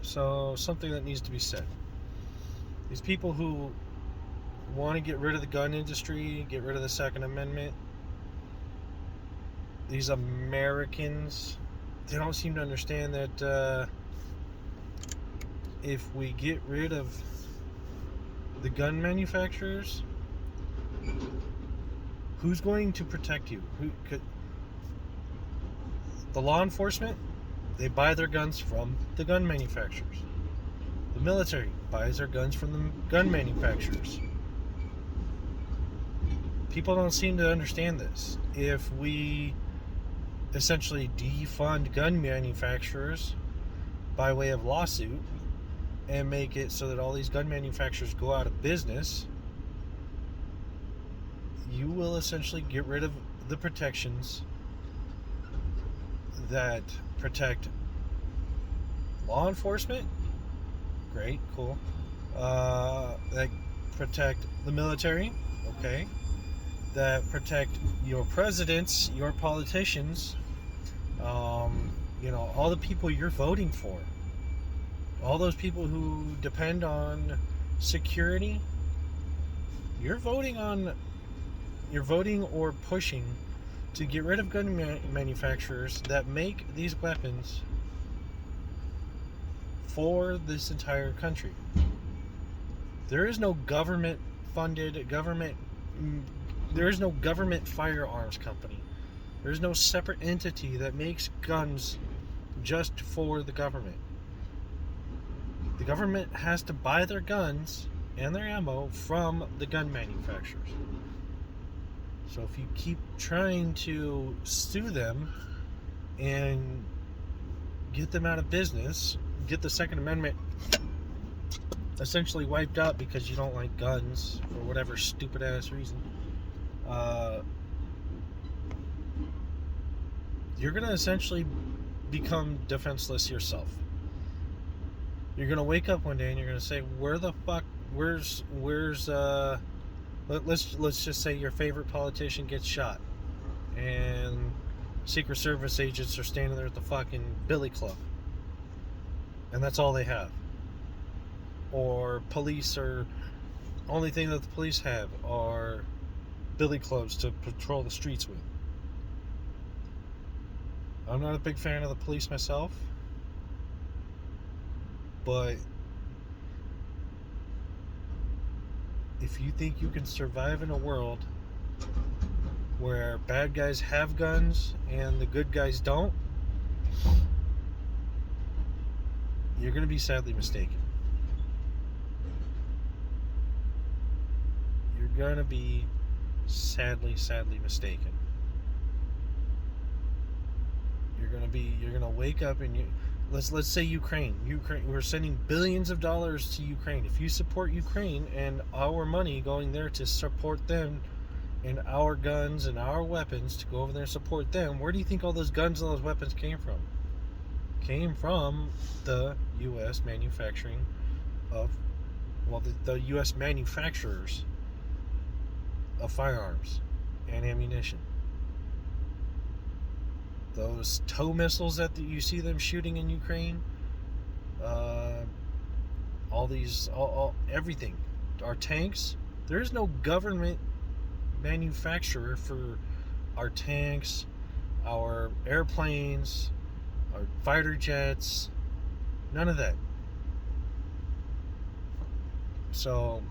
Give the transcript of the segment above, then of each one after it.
So, something that needs to be said. These people who want to get rid of the gun industry, get rid of the Second Amendment, these Americans, they don't seem to understand that if we get rid of the gun manufacturers, who's going to protect you? The law enforcement, they buy their guns from the gun manufacturers. The military buys their guns from the gun manufacturers. People don't seem to understand this. If we essentially defund gun manufacturers by way of lawsuit and make it so that all these gun manufacturers go out of business, you will essentially get rid of the protections that protect law enforcement. Great, cool. That protect the military. Okay. That protect your presidents, your politicians, all the people you're voting for. All those people who depend on security. You're voting or pushing to get rid of gun manufacturers that make these weapons for this entire country. There is no government firearms company. There's no separate entity that makes guns just for the government. The government has to buy their guns and their ammo from the gun manufacturers. So if you keep trying to sue them and get them out of business, get the Second Amendment essentially wiped out because you don't like guns for whatever stupid ass reason, you're going to essentially become defenseless yourself. You're going to wake up one day and you're going to say, where's let's just say your favorite politician gets shot and Secret Service agents are standing there at the fucking billy club and that's all they have, or police are only thing that the police have are billy clubs to patrol the streets with. I'm not a big fan of the police myself, but if you think you can survive in a world where bad guys have guns and the good guys don't, you're going to be sadly mistaken. You're going to be sadly mistaken. You're going to wake up and let's say Ukraine, we're sending billions of dollars to Ukraine. If you support Ukraine and our money going there to support them and our guns and our weapons to go over there and support them, where do you think all those guns and those weapons came from? Came from the U.S. manufacturing of, the U.S. manufacturers of firearms and ammunition. Those TOW missiles that you see them shooting in Ukraine, everything. Our tanks, there is no government manufacturer for our tanks, our airplanes, our fighter jets, none of that. So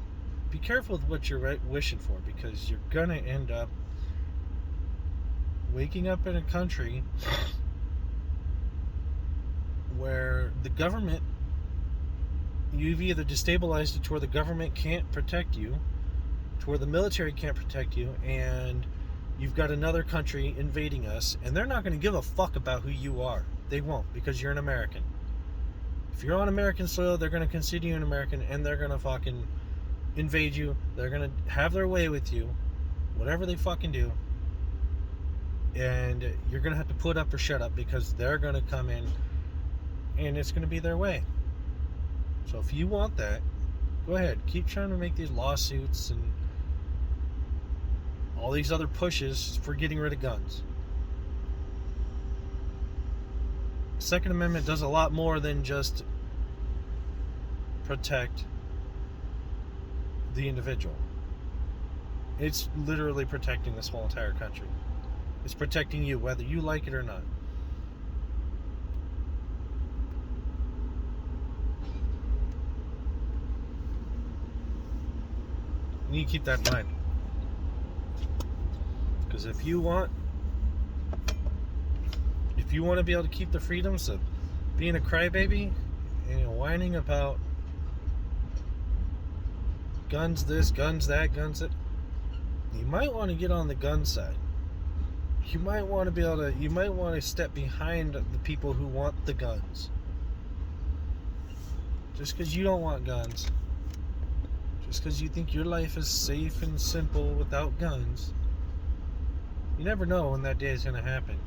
be careful with what you're wishing for, because you're going to end up waking up in a country where the government, you've either destabilized it to where the government can't protect you, to where the military can't protect you, and you've got another country invading us, and they're not going to give a fuck about who you are. They won't, because you're an American. If you're on American soil, they're going to consider you an American, and they're going to fucking invade you. They're going to have their way with you, whatever they fucking do. And you're going to have to put up or shut up, because they're going to come in and it's going to be their way. So if you want that, go ahead. Keep trying to make these lawsuits and all these other pushes for getting rid of guns. Second Amendment does a lot more than just protect the individual. It's literally protecting this whole entire country. It's protecting you, whether you like it or not. You need to keep that in mind. Because if you want to be able to keep the freedoms of being a crybaby and whining about guns this, guns that, guns that, you might want to get on the gun side. You might want to step behind the people who want the guns. Just because you don't want guns, just because you think your life is safe and simple without guns, you never know when that day is going to happen.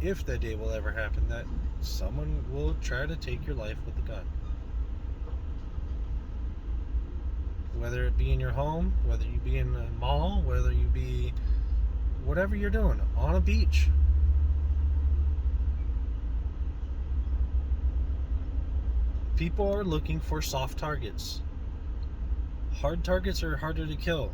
If that day will ever happen, that someone will try to take your life with a gun. Whether it be in your home, whether you be in a mall, whether you be whatever you're doing, on a beach. People are looking for soft targets. Hard targets are harder to kill.